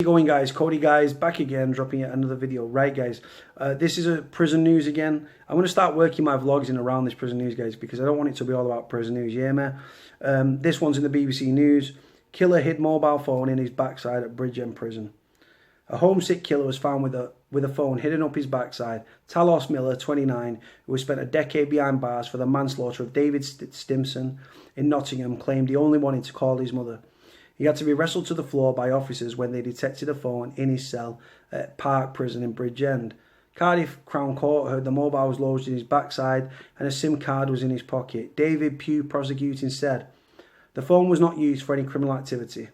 Going guys, Cody guys, back again, dropping yet another video. Right guys, this is a prison news again. I'm going to start working my vlogs in around this prison news guys, because I don't want it to be all about prison news, yeah man. This one's in the BBC News. Killer hid mobile phone in his backside at Bridgend prison. A homesick killer was found with a phone hidden up his backside. Talos Miller, 29, who has spent a decade behind bars for the manslaughter of David Stimson in Nottingham, claimed he only wanted to call his mother. He had to be wrestled to the floor by officers when they detected a phone in his cell at Park Prison in Bridgend. Cardiff Crown Court heard the mobile was lodged in his backside and a SIM card was in his pocket. David Pugh, prosecuting, said the phone was not used for any criminal activity.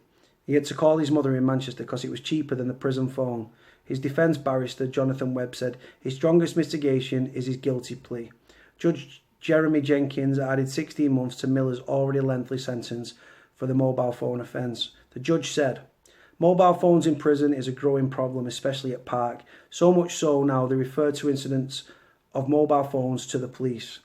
He had to call his mother in Manchester because it was cheaper than the prison phone. His defence barrister, Jonathan Webb, said his strongest mitigation is his guilty plea. Judge Jeremy Jenkins added 16 months to Miller's already lengthy sentence for the mobile phone offence. The judge said, mobile phones in prison is a growing problem, especially at Park. So much so now they refer to incidents of mobile phones to the police.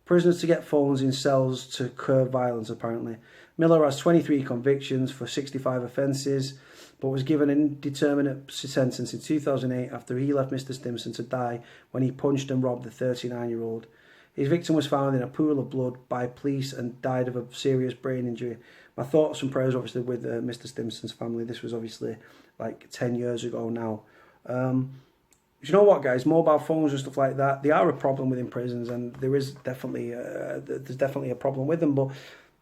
Prisoners to get phones in cells to curb violence, apparently. Miller has 23 convictions for 65 offences, but was given an indeterminate sentence in 2008 after he left Mr. Stimson to die when he punched and robbed the 39-year-old. His victim was found in a pool of blood by police and died of a serious brain injury. My thoughts and prayers obviously with Mr. Stimson's family. This was obviously like 10 years ago now. You know what guys, mobile phones and stuff like that, they are a problem within prisons, and there is definitely there's definitely a problem with them. But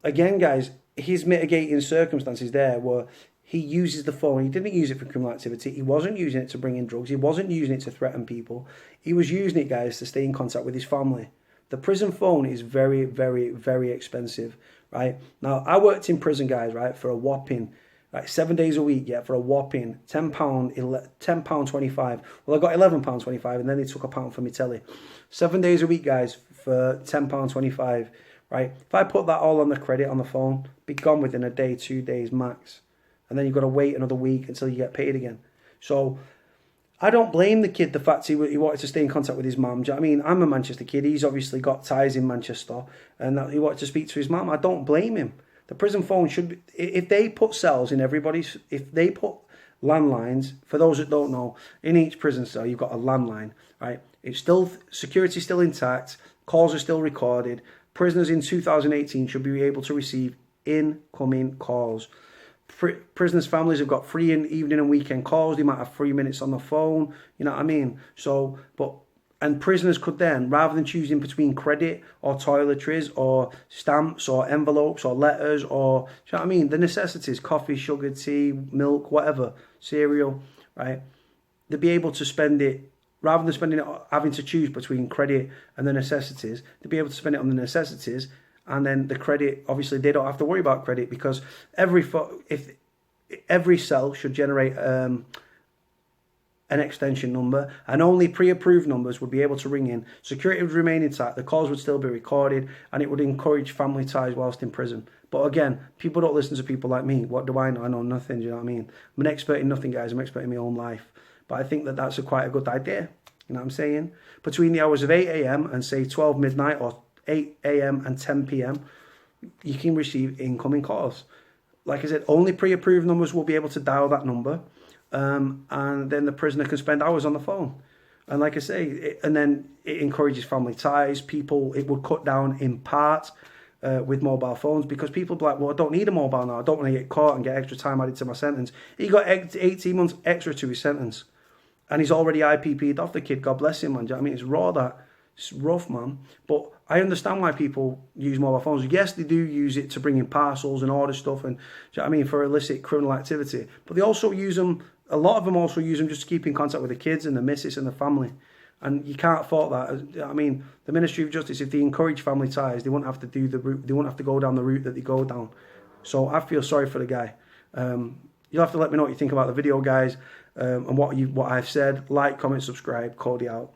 again guys, his mitigating circumstances there were he uses the phone. He didn't use it for criminal activity. He wasn't using it to bring in drugs. He wasn't using it to threaten people. He was using it, guys, to stay in contact with his family. The prison phone is very, very, very expensive, right? Now, I worked in prison, guys, right, for a whopping, like 7 days a week, yeah, for a whopping £10.25. Well, I got £11.25, and then they took a pound for me telly. 7 days a week, guys, for £10.25, right? If I put that all on the credit on the phone, be gone within a day, 2 days max. And then you've got to wait another week until you get paid again. So I don't blame the kid, the fact he wanted to stay in contact with his mum. Do you know what I mean? I'm a Manchester kid. He's obviously got ties in Manchester, and that he wanted to speak to his mum. I don't blame him. The prison phone should be, if they put cells in everybody's, if they put landlines, for those that don't know, in each prison cell you've got a landline, right? It's still, security's still intact, calls are still recorded. Prisoners in 2018 should be able to receive incoming calls. Prisoners' families have got free evening and weekend calls. They might have 3 minutes on the phone. You know what I mean? So, and prisoners could then, rather than choosing between credit or toiletries or stamps or envelopes or letters or, you know what I mean? The necessities, coffee, sugar, tea, milk, whatever, cereal, right? They'd be able to spend it, rather than spending it, having to choose between credit and the necessities, they'd be able to spend it on the necessities. And then the credit, obviously, they don't have to worry about credit, because every cell should generate an extension number, and only pre-approved numbers would be able to ring in. Security would remain intact, the calls would still be recorded, and it would encourage family ties whilst in prison. But again, people don't listen to people like me. What do I know? I know nothing, do you know what I mean? I'm an expert in nothing, guys. I'm an expert in my own life. But I think that that's quite a good idea. You know what I'm saying? Between the hours of 8 AM and, say, 12 midnight or 8 AM and 10 PM, you can receive incoming calls. Like I said, only pre-approved numbers will be able to dial that number, and then the prisoner can spend hours on the phone. And like I say, and then it encourages family ties. People, it would cut down in part with mobile phones, because people be like, well, I don't need a mobile now. I don't want to get caught and get extra time added to my sentence. He got 18 months extra to his sentence, and he's already IPP'd off, the kid. God bless him, man. Do you know what I mean? It's raw, that. It's rough, man. But I understand why people use mobile phones. Yes, they do use it to bring in parcels and order stuff, and, do you know what I mean, for illicit criminal activity. But they also use them, a lot of them also use them just to keep in contact with the kids and the missus and the family. And you can't fault that. I mean, the Ministry of Justice, if they encourage family ties, they won't have to do the route, they won't have to go down the route that they go down. So I feel sorry for the guy. You'll have to let me know what you think about the video, guys, and what I've said. Like, comment, subscribe. Cody out.